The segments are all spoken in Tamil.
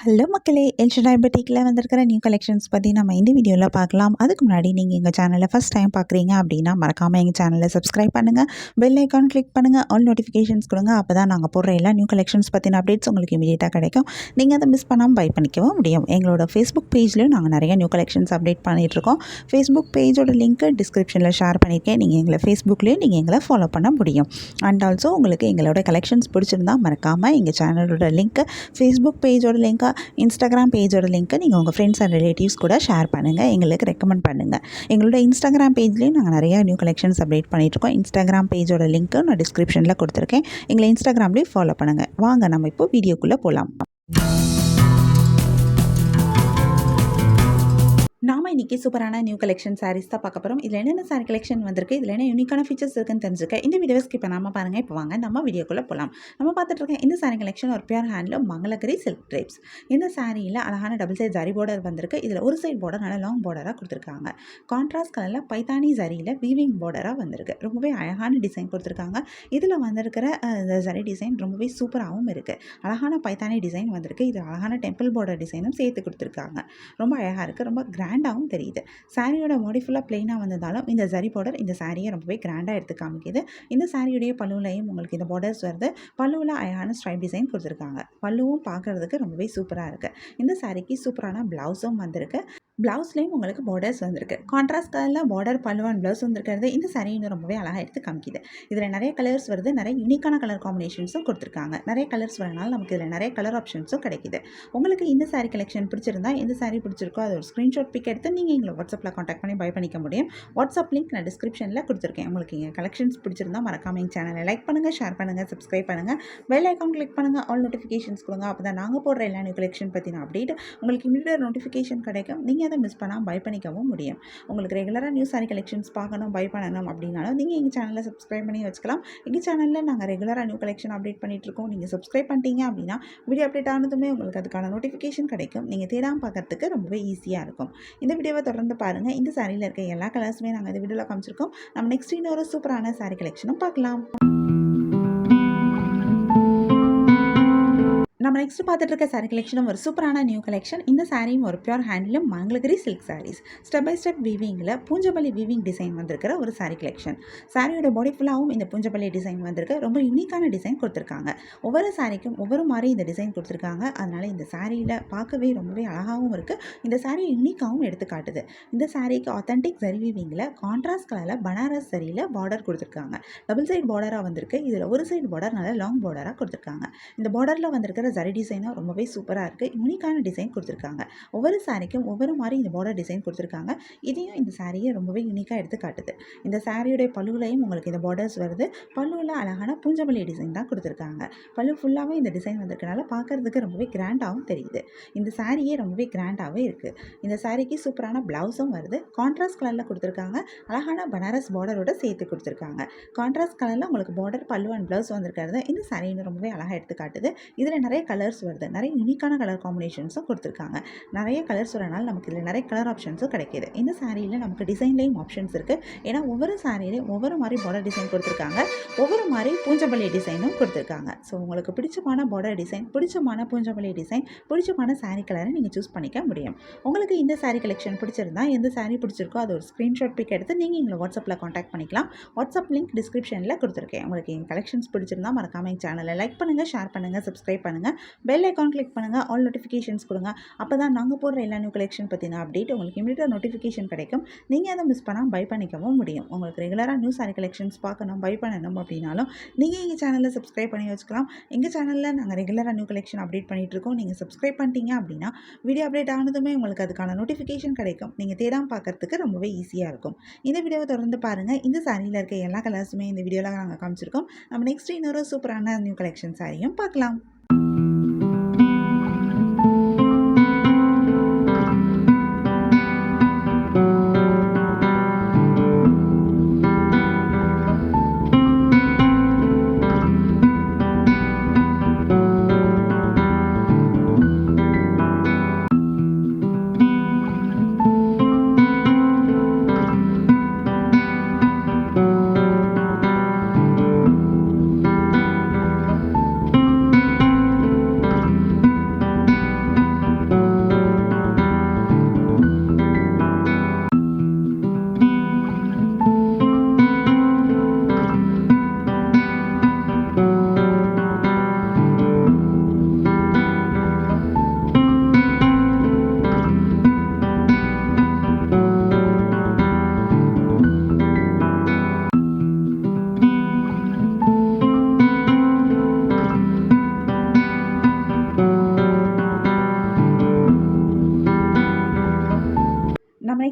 ஹலோ மக்களே! எல்ஷடாய் பொட்டிக்கில் வந்திருக்கிற நியூ கலெக்ஷன்ஸ் பற்றி நம்ம இந்த வீடியோவில் பார்க்கலாம். அதுக்கு முன்னாடி நீங்கள் எங்கள் சேனலை ஃபஸ்ட் டைம் பார்க்குறீங்க அப்படின்னா மறக்காமல் எங்கள் சேனலை சப்ஸ்கிரைப் பண்ணுங்கள். பெல் ஐக்கான் கிளிக் பண்ணுங்கள். ஆல் நோட்டிஃபிகேஷன்ஸ் கொடுங்க. அப்போ தான் நாங்கள் போடுற எல்லா நியூ கலெக்ஷன்ஸ் பற்றின அப்டேட்ஸ் உங்களுக்கு இமீடியட்டாக கிடைக்கும். நீங்கள் அதை மிஸ் பண்ணாமல் பை பண்ணிக்கவும் முடியும். எங்களோட ஃபேஸ்புக் பேஜ்லேயும் நாங்கள் நிறைய நியூ கலெக்ஷன்ஸ் அப்டேட் பண்ணிகிட்ருக்கோம். ஃபேஸ்புக் பேஜோட லிங்க்கு டிஸ்கிரிப்ஷனில் ஷேர் பண்ணியிருக்கேன். நீங்கள் எங்களை ஃபேஸ்புக்லேயும் நீங்கள் எங்களை ஃபாலோ பண்ண முடியும். அண்ட் ஆல்சோ உங்களுக்கு எங்களோட கலெக்ஷன்ஸ் பிடிச்சிருந்தா மறக்காமல் எங்கள் சேனலோட லிங்க்கு ஃபேஸ்புக் பேஜோட லிங்க்கை இன்ஸ்டாகிராம் பேஜோட லிங்க்கை நீங்கள் உங்கள் ஃப்ரெண்ட்ஸ் அண்ட் ரிலேட்டிவ்ஸ் கூட ஷேர் பண்ணுங்கள். எங்களுக்கு ரெக்கமெண்ட் பண்ணுங்கள். எங்களோட இன்ஸ்டாகிராம் பேஜ்லேயும் நாங்கள் நிறையா நியூ கலெக்ஷன்ஸ் அப்டேட் பண்ணிகிட்ருக்கோம். இன்ஸ்டாகிராம் பேஜோட லிங்க்கு நான் டிஸ்கிரிப்ஷனில் கொடுத்துருக்கேன். எங்களை இன்ஸ்டாகிராம்லேயும் ஃபாலோ பண்ணுங்கள். வாங்க நம்ம இப்போ வீடியோக்குள்ளே போகலாம். நாம இன்றைக்கி சூப்பரான நியூ கலெக்ஷன் சாரீஸ் தான் பார்க்க போகிறோம். இதில் என்னென்ன சாரீ கலெக்ஷன் வந்திருக்கு, இதில் என்ன யூனிக்கான ஃபீச்சர்ஸ் இருக்குன்னு தெரிஞ்சுக்க இந்த வீடியோவை ஸ்கிப் பண்ணாமல் பாருங்கள். இப்போ வாங்க நம்ம வீடியோக்குள்ளே போகலாம். நம்ம பார்த்துட்டு இருக்கேன் இந்த சாரீ கலெக்ஷன் ஒரு பியூர் ஹேண்டில் மங்களகிரி சில்க் ட்ரேப்ஸ். இந்த சாரியில் அழகான டபுள் சைட் ஜரி பார்டர் வந்திருக்கு. இதில் ஒரு சைட் பார்டர் நல்லா லாங் பார்டராக கொடுத்துருக்காங்க. கான்ட்ராஸ்ட் கலரில் பைத்தானி ஜரியில் வீவிங் பார்டராக வந்திருக்கு. ரொம்பவே அழகான டிசைன் கொடுத்துருக்காங்க. இதில் வந்திருக்கிற இந்த ஜரி டிசைன் ரொம்பவே சூப்பராகவும் இருக்குது. அழகான பைத்தானி டிசைன் வந்திருக்கு. இது அழகான டெம்பிள் பார்டர் டிசைனும் சேர்த்து கொடுத்துருக்காங்க. ரொம்ப அழகாக இருக்குது. ரொம்ப கிராண்டாகவும் தெரியுது. சாரியோட பாடி ஃபுல்லாக பிளெயினாக வந்ததாலும் இந்த ஜரி பார்டர் இந்த சாரியை ரொம்பவே கிராண்டாக எடுத்து காமிக்குது. இந்த சாரியுடைய பல்லுலையும் உங்களுக்கு இந்த பார்டர்ஸ் வருது. பல்லுவில் அழகான ஸ்ட்ரைப் டிசைன் கொடுத்துருக்காங்க. பல்லுவும் பார்க்குறதுக்கு ரொம்பவே சூப்பராக இருக்குது. இந்த சாரிக்கு சூப்பரான ப்ளவுஸும் வந்திருக்கு. ப்ளவுஸ்லேயும் உங்களுக்கு பார்டர்ஸ் வந்திருக்கு. கான்ட்ராஸ்ட் கலரில் பார்டர் பல்லு அண்ட் ப்ளவுஸ் வந்துருக்கிறது இந்த சாரீ இன்னும் ரொம்பவே அழகாக எடுத்து காமிக்குது. இதில் நிறைய கலர்ஸ் வருது. நிறைய யூனிக்கான கலர் காம்பினேஷன்ஸும் கொடுத்துருக்காங்க. நிறைய கலர்ஸ் வரனால நமக்கு இதில் நிறைய கலர் ஆப்ஷன்ஸும் கிடைக்குது. உங்களுக்கு இந்த சாரீ கலெக்ஷன் பிடிச்சிருந்தா எந்த சாரீ பிடிச்சிருக்கோ அது ஒரு ஸ்க்ரீன்ஷாட் பிக் எடுத்து நீங்கள் எங்களை வாட்ஸ்அப்பில் காண்டாக்ட் பண்ணி பை பண்ணிக்க முடியும். வாட்ஸ்அப் லிங்க் நான் டிஸ்கிரிப்ஷனில் கொடுத்துருக்கேன். உங்களுக்கு எங்கள் கலெக்ஷன்ஸ் பிடிச்சிருந்தா மறக்காம எங்கள் சேனலை லைக் பண்ணுங்கள், ஷேர் பண்ணுங்கள், சப்ஸ்கிரைப் பண்ணுங்கள், பெல் ஐக்கான் கிளிக் பண்ணுங்கள், ஆல் நோட்டிஃபிகேஷன்ஸ் கொடுங்க. அப்போ தான் நாங்கள் போடுற எல்லா நியூ கலெக்ஷன் பற்றின அப்டேட் உங்களுக்கு இமீடியட் நோட்டிஃபிகேஷன் கிடைக்கும். நீங்கள் அதை மிஸ் பண்ணால் பை பண்ணிக்கவும் முடியும். உங்களுக்கு ரெகுலராக நியூ சாரீ கலெக்ஷன்ஸ் பார்க்கணும், பை பண்ணணும் அப்படின்னாலும் நீங்கள் எங்கள் சேனலில் சப்ஸ்கிரைப் பண்ணி வச்சுக்கலாம். எங்கள் சேனலில் நாங்கள் ரெகுலராக நியூ கலெக்ஷன் அப்டேட் பண்ணிகிட்ருக்கோம். நீங்கள் சப்ஸ்கிரைப் பண்ணிட்டீங்க அப்படின்னா வீடியோ அப்டேட் ஆனதுமே உங்களுக்கு அதுக்கான நோட்டிஃபிகேஷன் கிடைக்கும். நீங்கள் தேடாமல் பார்க்கறதுக்கு ரொம்பவே ஈஸியாக இருக்கும். இந்த வீடியோவை தொடர்ந்து பாருங்கள். இந்த சாரியில் இருக்க எல்லா கலர்ஸுமே நாங்கள் இந்த வீடியோவில் காமிச்சிருக்கோம். நம்ம நெக்ஸ்ட் இன்னொரு சூப்பரான சாரீ கலெக்ஷனும் பார்க்கலாம். நம்ம நெக்ஸ்ட் பார்த்துட்டு இருக்க சாரீ கலெக்ஷனும் ஒரு சூப்பரான நியூ கலெக்ஷன். இந்த சாரியும் ஒரு pure handloom Mangalagiri silk saris. Step by step வீவிங்கில் பூஞ்சப்பள்ளி வீவிங் டிசைன் வந்திருக்கிற ஒரு சாரீ கலெக்ஷன். சாரியோட பாடி ஃபுல்லாகவும் இந்த பூஞ்சப்பள்ளி டிசைன் வந்திருக்கு. ரொம்ப யூனிக்கான டிசைன் கொடுத்துருக்காங்க. ஒவ்வொரு சாரிக்கும் ஒவ்வொரு மாதிரி இந்த டிசைன் கொடுத்துருக்காங்க. அதனால் இந்த சாரியில் பார்க்கவே ரொம்பவே அழகாகவும் இருக்குது. இந்த சாரீ யூனிக்காகவும் எடுத்து காட்டுது. இந்த சாரீக்கு ஆத்தென்டிக் ஜரி வீவிங்கில் கான்ட்ராஸ்ட் கலரில் பனாரஸ் சரியில் பார்டர் கொடுத்துருக்காங்க. டபுள் சைட் பார்டராக வந்திருக்கு. இதில் ஒரு சைடு பார்டர் நல்லா லாங் பார்டராக கொடுத்துருக்காங்க. இந்த பார்டரில் வந்திருக்கிற ஜரி டிசைனும் ரொம்பவே சூப்பராக இருக்குது. யூனிக்கான டிசைன் கொடுத்துருக்காங்க. ஒவ்வொரு சாரிக்கும் ஒவ்வொரு மாதிரி இந்த பார்டர் டிசைன் கொடுத்துருக்காங்க. இதையும் இந்த சாரியை ரொம்பவே யூனிக்காக எடுத்து காட்டுது. இந்த சாரியுடைய பல்லுலையும் உங்களுக்கு இந்த பார்டர்ஸ் வருது. பல்லுவில் அழகான பூஞ்சமல்லி டிசைன் தான் கொடுத்துருக்காங்க. பல்லு ஃபுல்லாகவே இந்த டிசைன் வந்திருக்கனால பார்க்குறதுக்கு ரொம்பவே கிராண்டாகவும் தெரியுது. இந்த சாரியே ரொம்பவே கிராண்டாகவே இருக்குது. இந்த சாரிக்கு சூப்பரான ப்ளவுஸும் வருது. கான்ட்ராஸ்ட் கலரில் கொடுத்துருக்காங்க. அழகான பனாரஸ் பார்டரோட சேர்த்து கொடுத்துருக்காங்க. கான்ட்ராஸ்ட் கலரில் உங்களுக்கு பார்டர் பல்லு அண்ட் ப்ளவுஸ் வந்திருக்கிறது இந்த சாரி இன்னும் ரொம்பவே அழகாக எடுத்து காட்டுது. இதில் நிறைய கலர்ஸ் வருது. நிறைய யூனிக்கான கலர் காம்பினேஷன்ஸும் கொடுத்துருக்காங்க. நிறைய கலர்ஸ் வரனால நமக்கு இதில் நிறைய கலர் ஆப்ஷன்ஸும் கிடைக்கிது. இந்த சாரியில் நமக்கு டிசைன்லேயும் ஆப்ஷன்ஸ் இருக்குது. ஏன்னா ஒவ்வொரு சாரியிலையும் ஒவ்வொரு மாதிரி பார்டர் டிசைன் கொடுத்துருக்காங்க. ஒவ்வொரு மாதிரி பூஞ்சப்பள்ளி டிசைனும் கொடுத்துருக்காங்க. ஸோ உங்களுக்கு பிடிச்சமான பார்டர் டிசைன், பிடிச்சமான பூஞ்சப்பள்ளி டிசைன், பிடிச்சமான சாரீ கலரை நீங்கள் சூஸ் பண்ணிக்க முடியும். உங்களுக்கு இந்த சாரீ கலெக்ஷன் பிடிச்சிருந்தா எந்த சாரீ பிடிச்சிருக்கோ அது ஒரு ஸ்க்ரீன்ஷாட் பிக் எடுத்து நீங்கள் எங்களை வாட்ஸ்அப்பில் காண்டாக்ட் பண்ணிக்கலாம். வாட்ஸ்அப் லிங்க் டிஸ்கிரிப்ஷனில் கொடுத்துருக்கேன். உங்களுக்கு எங்கள் கலெக்ஷன்ஸ் பிடிச்சிருந்தா மறக்காம எங்கள் சேனலை லைக் பண்ணுங்கள், ஷேர் பண்ணுங்கள், சப்ஸ்கிரைப் பண்ணுங்கள், பெல் ஐக்கான் கிளிக் பண்ணுங்கள், ஆல் நோட்டிஃபிகேஷன்ஸ் கொடுங்க. அப்போ தான் நாங்கள் போடுற எல்லா நியூ கலெக்ஷன் பற்றின அப்டேட் உங்களுக்கு இமீடியட் நோட்டிஃபிகேஷன் கிடைக்கும். நீங்கள் அதை மிஸ் பண்ணால் பை பண்ணிக்கவும் முடியும். உங்களுக்கு ரெகுலராக நியூ சாரீ கலெக்ஷன்ஸ் பார்க்கணும், பை பண்ணணும் அப்படின்னாலும் நீங்கள் எங்கள் சேனலில் சப்ஸ்கிரைப் பண்ணி வச்சுக்கலாம். எங்கள் சேனலில் நாங்கள் ரெகுலராக நியூ கலெக்ஷன் அப்டேட் பண்ணிகிட்ருக்கோம். நீங்கள் சப்ஸ்கிரைப் பண்ணிட்டீங்க அப்படின்னா வீடியோ அப்டேட் ஆனதுமே உங்களுக்கு அதுக்கான நோட்டிஃபிகேஷன் கிடைக்கும். நீங்கள் தேடாமல் பார்க்கறதுக்கு ரொம்பவே ஈஸியாக இருக்கும். இந்த வீடியோவை தொடர்ந்து பாருங்கள். இந்த சாரியில் இருக்க எல்லா கலர்ஸுமே இந்த வீடியோவில் நாங்கள் காமிச்சிருக்கோம். நம்ம நெக்ஸ்ட் இன்னொரு சூப்பரான நியூ கலெக்ஷன் சாரியும் பார்க்கலாம்.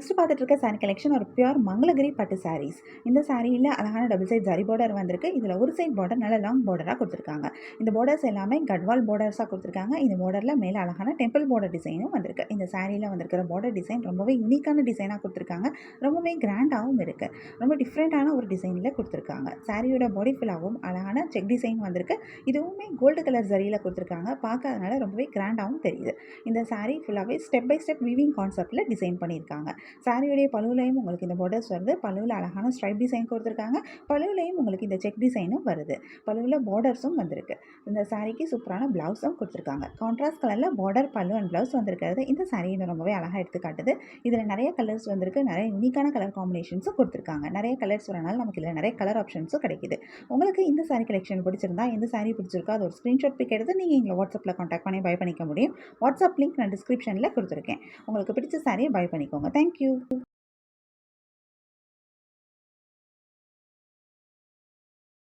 நெக்ஸ்ட் பார்த்துட்டு இருக்க சாரி கலெக்ஷன் ஒரு பியூர் மங்களகிரி பட்டு சாரீஸ். இந்த சாரியில் அழகான டபுள் சைட் ஜரி பார்டர் வந்திருக்கு. இதில் ஒரு சைட் பார்டர் நல்ல லாங் பார்டராக கொடுத்துருக்காங்க. இந்த பார்டர்ஸ் எல்லாமே கட்வால் பார்டர்ஸாக கொடுத்துருக்காங்க. இந்த பார்டரில் மேலே அழகான டெம்பிள் பார்டர் டிசைனும் வந்திருக்கு. இந்த சாரியில் வந்திருக்கிற பார்டர் டிசைன் ரொம்பவே யூனிக்கான டிசைனாக கொடுத்துருக்காங்க. ரொம்பவே கிராண்டாகவும் இருக்குது. ரொம்ப டிஃப்ரெண்ட்டான ஒரு டிசைனில் கொடுத்துருக்காங்க. சாரியோட பாடி ஃபுல்லாகவும் அழகான செக் டிசைன் வந்திருக்கு. இதுவுமே கோல்டு கலர் ஜரியில் கொடுத்துருக்காங்க. பார்க்க அதனால ரொம்பவே கிராண்டாகவும் தெரியுது. இந்த சாரி ஃபுல்லாகவே ஸ்டெப் பை ஸ்டெப் வீவிங் கான்செப்டில் டிசைன் பண்ணியிருக்காங்க. சாரியுடைய பல்லுலையும் உங்களுக்கு இந்த பார்டர்ஸ் வருது. பல்லுவில் அழகான ஸ்ட்ரைப் டிசைன் கொடுத்துருக்காங்க. பல்லுலையும் உங்களுக்கு இந்த செக் டிசைனும் வருது. பல்லுவில் பார்டர்ஸும் வந்திருக்கு. இந்த சாரிக்கு சூப்பரான ப்ளவுஸும் கொடுத்துருக்காங்க. கான்ட்ராஸ்ட் கலரில் பார்டர், பல்லு அண்ட் ப்ளவுஸ் வந்திருக்கிறது இந்த சாரி ரொம்பவே அழகாக எடுத்து காட்டுது. இதில் நிறைய கலர்ஸ் வந்திருக்கு. நிறைய யூனிக்கான கலர் காம்பினேஷன்ஸும் கொடுத்துருக்காங்க. நிறைய கலர்ஸ் வரனால நமக்கு இதில் நிறைய கலர் ஆப்ஷன்ஸும் கிடைக்குது. உங்களுக்கு இந்த சாரி கலெக்ஷன் பிடிச்சிருந்தா, எந்த சாரி பிடிச்சிருக்கோ அது ஒரு ஸ்க்ரீன்ஷாட் பிக் எடுத்து நீங்கள் எங்களை வாட்ஸ்அப்பில் கான்டாக்ட் பண்ணி பை பண்ணிக்க முடியும். வாட்ஸ்அப் லிங்க் நான் டிஸ்கிரிப்ஷனில் கொடுத்துருக்கேன். உங்களுக்கு பிடிச்ச சாரியை பை பண்ணிக்கோங்க. தேங்க்யூ.